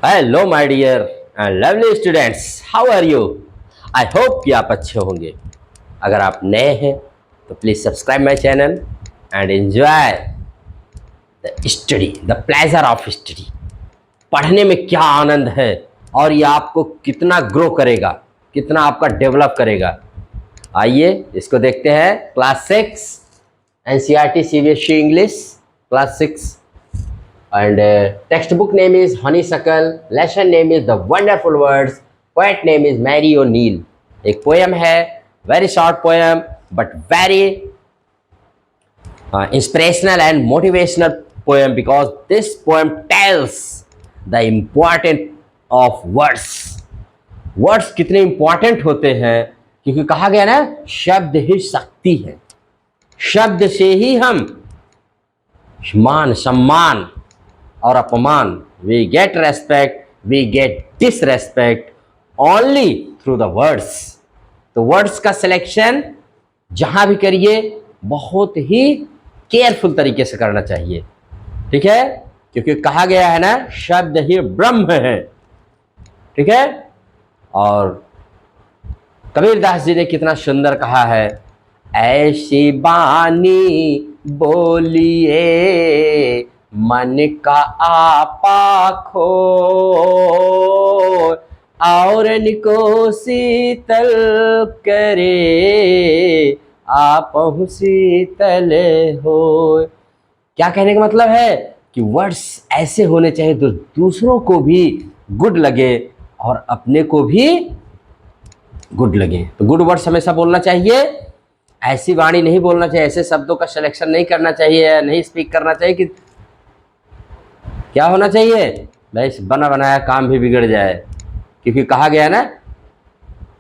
Hello my dear and lovely students, how are you? I hope कि आप अच्छे होंगे। अगर आप नए हैं तो please subscribe my channel and enjoy the study, the pleasure of study. पढ़ने में क्या आनंद है और ये आपको कितना ग्रो करेगा, कितना आपका डेवलप करेगा। आइए इसको देखते हैं। Class 6 NCERT CBSE English class 6 and textbook name is honeysuckle, lesson name is the wonderful words, poet name is Mary O'Neill। एक पोएम है, very short poem but very inspirational and motivational poem because this poem tells the importance of words। Words कितने important होते हैं, क्योंकि कहा गया ना, शब्द ही शक्ति है। शब्द से ही हम मान सम्मान और अपमान, we get respect, we get disrespect only through the words. तो वर्ड्स का सिलेक्शन जहां भी करिए बहुत ही केयरफुल तरीके से करना चाहिए, ठीक है? क्योंकि कहा गया है ना, शब्द ही ब्रह्म है, ठीक है? और कबीरदास जी ने कितना सुंदर कहा है, ऐसी बानी बोलिए मन का आपा खो, और को शीतल करे आपहु शीतल हो। क्या कहने का मतलब है कि वर्ड्स ऐसे होने चाहिए तो दूसरों को भी गुड लगे और अपने को भी गुड लगे। तो गुड वर्ड्स हमेशा बोलना चाहिए, ऐसी वाणी नहीं बोलना चाहिए, ऐसे शब्दों का सिलेक्शन नहीं करना चाहिए, नहीं स्पीक करना चाहिए कि क्या होना चाहिए भाई, बना बनाया काम भी बिगड़ जाए। क्योंकि कहा गया ना,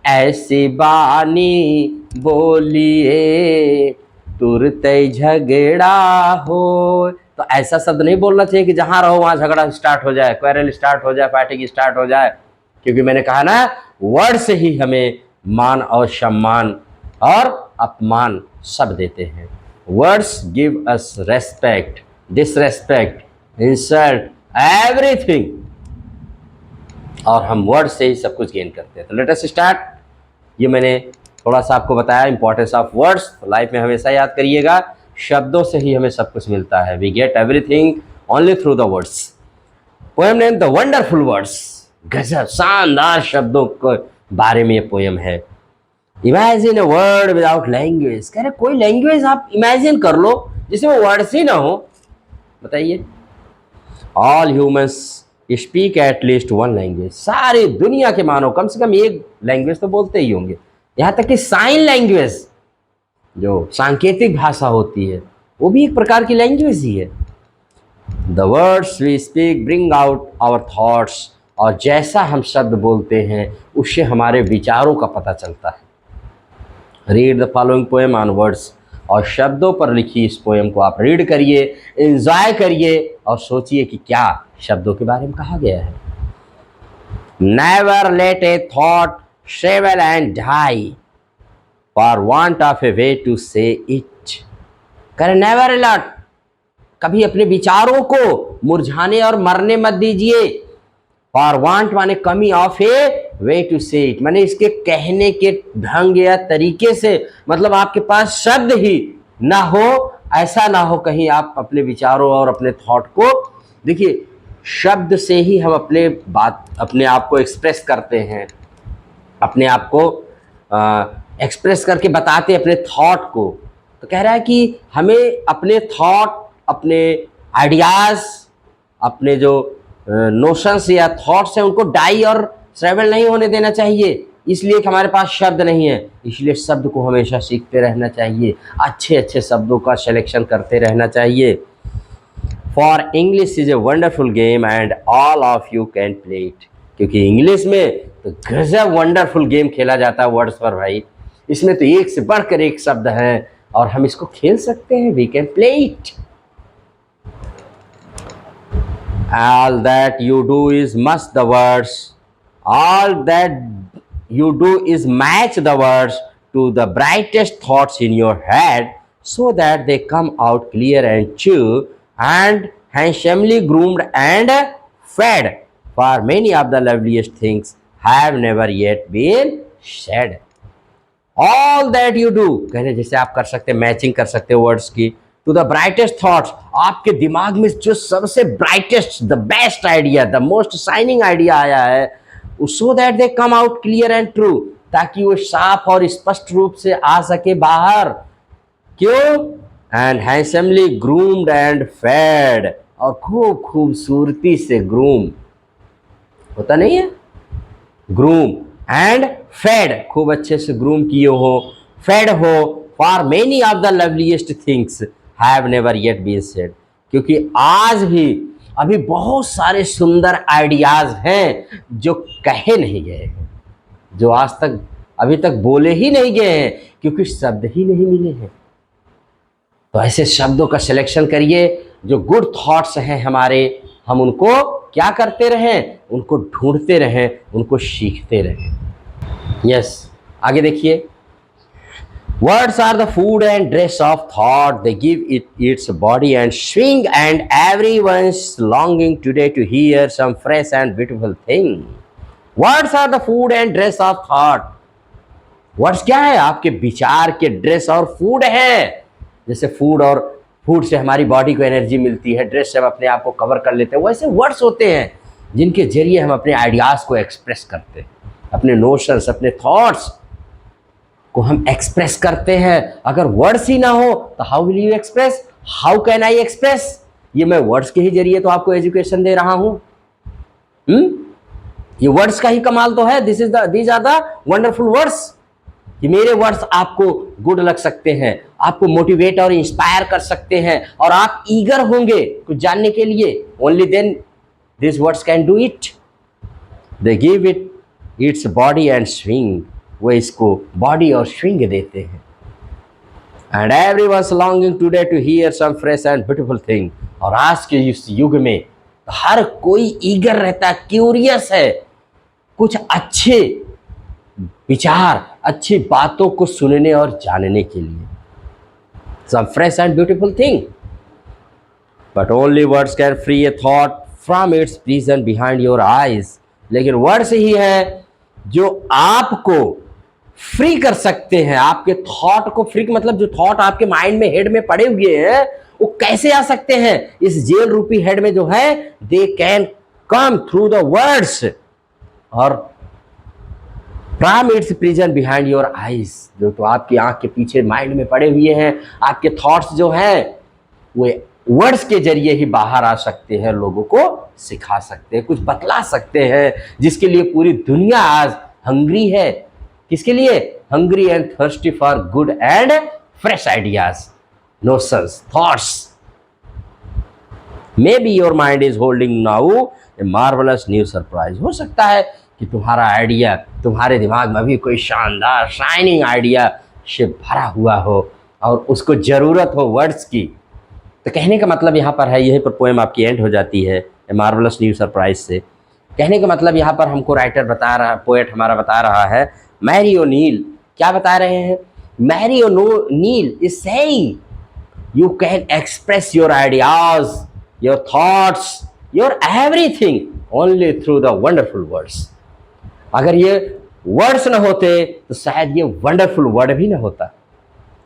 ऐसी बानी बोलिए तुरंत झगड़ा हो। तो ऐसा शब्द नहीं बोलना चाहिए कि जहां रहो वहां झगड़ा स्टार्ट हो जाए, क्वेरल स्टार्ट हो जाए, फाइटिंग स्टार्ट हो जाए। क्योंकि मैंने कहा ना, वर्ड से ही हमें मान और सम्मान और अपमान सब देते हैं। Words give us respect, disrespect, insult, everything, और हम वर्ड से ही सब कुछ गेन करते हैं। तो लेट अस स्टार्ट। ये मैंने थोड़ा सा आपको बताया इंपॉर्टेंस ऑफ वर्ड्स। लाइफ में हमेशा याद करिएगा, शब्दों से ही हमें सब कुछ मिलता है। We get everything only through the words. Poem name the wonderful words. गजब शानदार शब्दों के बारे में ये पोएम है। Imagine a word without language. कह रहे कोई लैंग्वेज आप इमेजिन कर लो जिसमें वर्ड्स ही ना हो। बताइए, all humans speak at least one language. सारी दुनिया के मानव कम से कम एक लैंग्वेज तो बोलते ही होंगे। यहाँ तक कि साइन लैंग्वेज, जो सांकेतिक भाषा होती है, वो भी एक प्रकार की लैंग्वेज ही है। The words we speak bring out our thoughts. और जैसा हम शब्द बोलते हैं उससे हमारे विचारों का पता चलता है। Read the following poem on words. और शब्दों पर लिखी इस पोएम को आप रीड करिए, एंजॉय करिए और सोचिए कि क्या शब्दों के बारे में कहा गया है। Never let a thought shrivel and die for want of a way to say it. करे नेवर लेट, कभी अपने विचारों को मुरझाने और मरने मत दीजिए। फॉर वांट माने कमी, of a way to say it माने इसके कहने के ढंग या तरीके से, मतलब आपके पास शब्द ही ना हो। ऐसा ना हो कहीं आप अपने विचारों और अपने थॉट को, देखिए शब्द से ही हम अपने आप को एक्सप्रेस करते हैं, अपने आप को एक्सप्रेस करके बताते अपने थॉट को। तो कह रहा है कि हमें अपने थॉट, अपने आइडियाज़, अपने जो नोशंस या थॉट्स हैं उनको डाई और ट्रेवल नहीं होने देना चाहिए। इसलिए कि हमारे पास शब्द नहीं है, इसलिए शब्द को हमेशा सीखते रहना चाहिए, अच्छे अच्छे शब्दों का सिलेक्शन करते रहना चाहिए। For English is a wonderful game and all of you can play it. क्योंकि इंग्लिश में तो गजब वंडरफुल गेम खेला जाता है वर्ड्स पर भाई। इसमें तो एक से बढ़कर एक शब्द हैं और हम इसको खेल सकते हैं। We can play it. All that you do is match the words. All that you do is match the words to the brightest thoughts in your head so that they come out clear and true and handsomely groomed and fed. for many of the loveliest things have never yet been said. All that you do, कहने जैसे आप कर सकते हैं, matching कर सकते हैं words की, टू द ब्राइटेस्ट थॉट्स, आपके दिमाग में जो सबसे brightest, the best idea, the most shining idea आया है, so that they come out clear and true, ताकि वो साफ और स्पष्ट रूप से आ सके बाहर। क्यों? And handsomely groomed and fed, और खूब खूबसूरती से ग्रूम होता नहीं है, ग्रूम एंड फेड, खूब अच्छे से ग्रूम किए हो, फेड हो, for many of the loveliest things have never yet been said, क्योंकि आज भी अभी बहुत सारे सुंदर आइडियाज हैं जो कहे नहीं गए हैं, जो आज तक अभी तक बोले ही नहीं गए हैं, क्योंकि शब्द ही नहीं मिले हैं। तो ऐसे शब्दों का सिलेक्शन करिए जो गुड थॉट्स हैं हमारे, हम उनको क्या करते रहें, उनको ढूंढते रहें, उनको सीखते रहें। यस, आगे देखिए, words are the food and dress of thought, they give it its body and swing, and everyone's longing today to hear some fresh and beautiful thing. Words are the food and dress of thought, words क्या है? आपके विचार के dress और food है। जैसे food, और food से हमारी बॉडी को एनर्जी मिलती है, ड्रेस से हम अपने आप को कवर कर लेते हैं, वैसे वर्ड्स होते हैं जिनके जरिए हम अपने आइडियाज़ को एक्सप्रेस करते हैं, अपने नोशंस, अपने थॉट्स को हम एक्सप्रेस करते हैं। अगर वर्ड्स ही ना हो तो how will you express, how can I express? ये मैं वर्ड्स के ही जरिए तो आपको एजुकेशन दे रहा हूँ। ये वर्ड्स का ही कमाल तो है। These are the wonderful words, कि मेरे वर्ड्स आपको गुड लग सकते हैं, आपको मोटिवेट और इंस्पायर कर सकते हैं, और आप ईगर होंगे कुछ जानने के लिए। Only then this words can do it, they give it its body and swing, वो इसको बॉडी और स्विंग देते हैं। And everyone's longing today to hear some fresh and beautiful thing, और आज के इस युग में हर कोई ईगर रहता है, क्यूरियस है कुछ अच्छे विचार, अच्छी बातों को सुनने और जानने के लिए। Some fresh and beautiful thing, but only words can free a thought from its prison behind your eyes. लेकिन वर्ड्स ही है जो आपको फ्री कर सकते हैं, आपके थॉट को फ्री, मतलब जो थॉट आपके माइंड में, हेड में पड़े हुए हैं, वो कैसे आ सकते हैं इस जेल रूपी हेड में जो है, they can come through the words, और from its prison behind your eyes, जो तो आपकी आंख के पीछे माइंड में पड़े हुए हैं, आपके थॉट्स जो हैं वो वर्ड्स के जरिए ही बाहर आ सकते हैं, लोगों को सिखा सकते हैं, कुछ बतला सकते हैं, जिसके लिए पूरी दुनिया आज हंग्री है। किसके लिए? Hungry and thirsty for good and fresh ideas, notions, thoughts. May be your mind is holding now A marvellous new surprise, हो सकता है कि तुम्हारा आइडिया, तुम्हारे दिमाग में अभी कोई शानदार शाइनिंग आइडिया से भरा हुआ हो और उसको ज़रूरत हो वर्ड्स की। तो कहने का मतलब यहाँ पर है, यहीं पर पोएम आपकी एंड हो जाती है ए मार्वलस न्यू सरप्राइज से। कहने का मतलब यहाँ पर हमको राइटर बता रहा, पोएट हमारा बता रहा है, मैरी ओनील क्या बता रहे हैं? Mary O'Neill is saying you can express your ideas, your thoughts, your everything only through the wonderful words. अगर ये वर्ड्स ना होते तो शायद ये वंडरफुल वर्ड भी ना होता,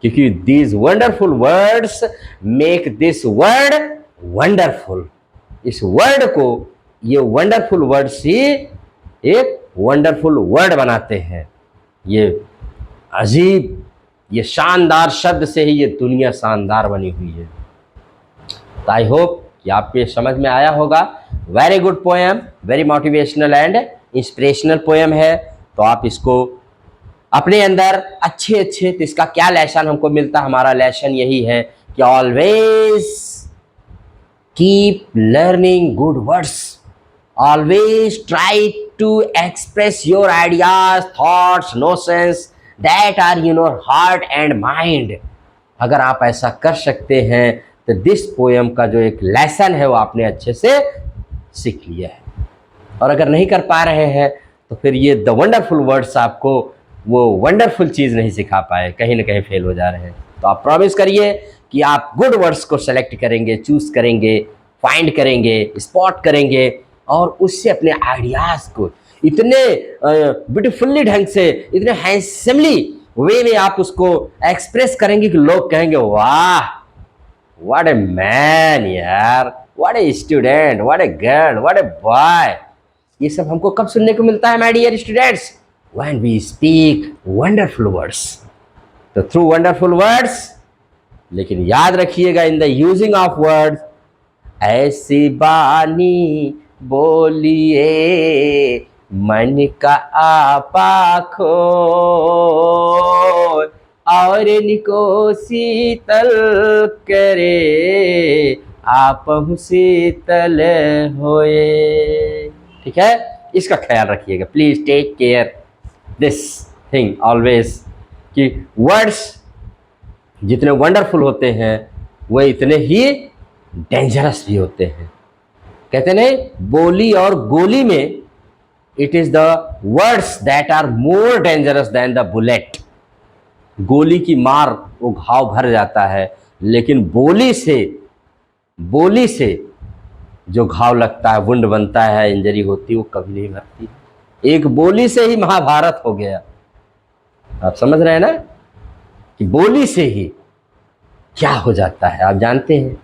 क्योंकि these wonderful words make this word wonderful. इस वर्ड को, ये वंडरफुल वर्ड्स ही एक वंडरफुल वर्ड बनाते हैं। ये अजीब, ये शानदार शब्द से ही ये दुनिया शानदार बनी हुई है। तो आई होप कि आपके समझ में आया होगा। Very good poem, very motivational and inspirational poem है। तो आप इसको अपने अंदर अच्छे, तो इसका क्या लेसन हमको मिलता? हमारा लेसन यही है कि always keep learning good words, always try to express your ideas, thoughts, notions that are in your heart and mind. अगर आप ऐसा कर सकते हैं तो दिस पोएम का जो एक लेसन है वो आपने अच्छे से सीख लिया है। और अगर नहीं कर पा रहे हैं तो फिर ये द वंडरफुल वर्ड्स आपको वो वंडरफुल चीज़ नहीं सिखा पाए, कहीं ना कहीं फेल हो जा रहे हैं। तो आप प्रॉमिस करिए कि आप गुड वर्ड्स को सेलेक्ट करेंगे, चूज करेंगे, फाइंड करेंगे, स्पॉट करेंगे, और उससे अपने आइडियाज़ को इतने ब्यूटीफुल्ली ढंग से, इतने हैंडसमली वे में आप उसको एक्सप्रेस करेंगे कि लोग कहेंगे वाह, व्हाट ए मैन यार, what a student, what a girl, what a boy. ये सब हमको कब सुनने को मिलता है my dear students? When we speak wonderful words. तो थ्रू वंडरफुल वर्ड्स, लेकिन याद रखिएगा in the using of words, ऐसी बानी बोलिए मन का आपा खोल, और निको शीतल करे आप शीतल होए। ठीक है, इसका ख्याल रखिएगा please, take care this thing always, कि वर्ड्स जितने वंडरफुल होते हैं वह इतने ही डेंजरस भी होते हैं। कहते नहीं, बोली और गोली में it is the words that are more dangerous than the bullet. गोली की मार वो घाव भर जाता है, लेकिन बोली से जो घाव लगता है, वुंड बनता है, इंजरी होती है, वो कभी नहीं भरती। एक बोली से ही महाभारत हो गया। आप समझ रहे हैं ना कि बोली से ही क्या हो जाता है। आप जानते हैं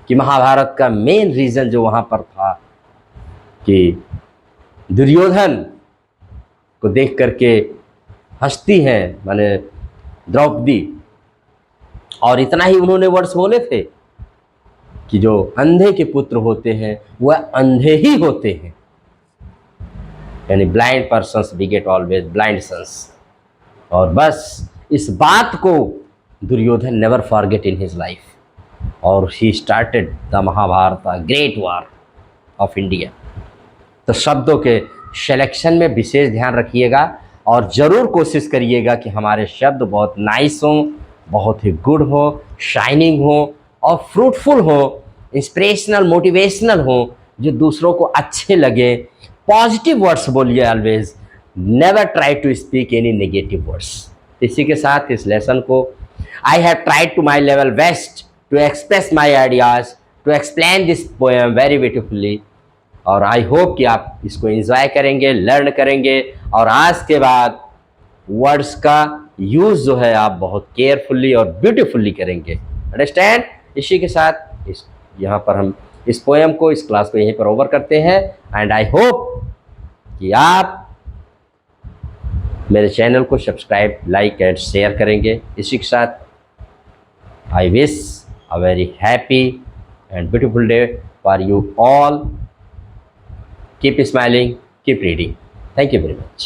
कि महाभारत का मेन रीजन जो वहां पर था कि दुर्योधन को देख करके हंसती हैं माने द्रौपदी, और इतना ही उन्होंने वर्ड्स बोले थे कि जो अंधे के पुत्र होते हैं वह अंधे ही होते हैं, यानी blind persons beget always blind sons. और बस इस बात को Duryodhan never forget in his life, और he started the Mahabharat, great war of India. तो शब्दों के सिलेक्शन में विशेष ध्यान रखिएगा और ज़रूर कोशिश करिएगा कि हमारे शब्द बहुत नाइस हों, बहुत ही गुड हो, शाइनिंग हो और फ्रूटफुल हो, इंस्पिरेशनल मोटिवेशनल हो, जो दूसरों को अच्छे लगे। पॉजिटिव वर्ड्स बोलिए always, never try to speak any negative words. इसी के साथ इस लेसन को I have tried to my level best to express my ideas, to explain this poem very beautifully, और आई होप कि आप इसको एंजॉय करेंगे, लर्न करेंगे, और आज के बाद वर्ड्स का यूज़ जो है आप बहुत केयरफुल्ली और ब्यूटीफुल्ली करेंगे। अंडरस्टैंड? इसी के साथ यहाँ पर हम इस पोएम को, इस क्लास को यहीं पर ओवर करते हैं, एंड आई होप कि आप मेरे चैनल को सब्सक्राइब, लाइक एंड शेयर करेंगे। इसी के साथ I wish a very happy and beautiful day for you all. Keep smiling, keep reading. Thank you very much.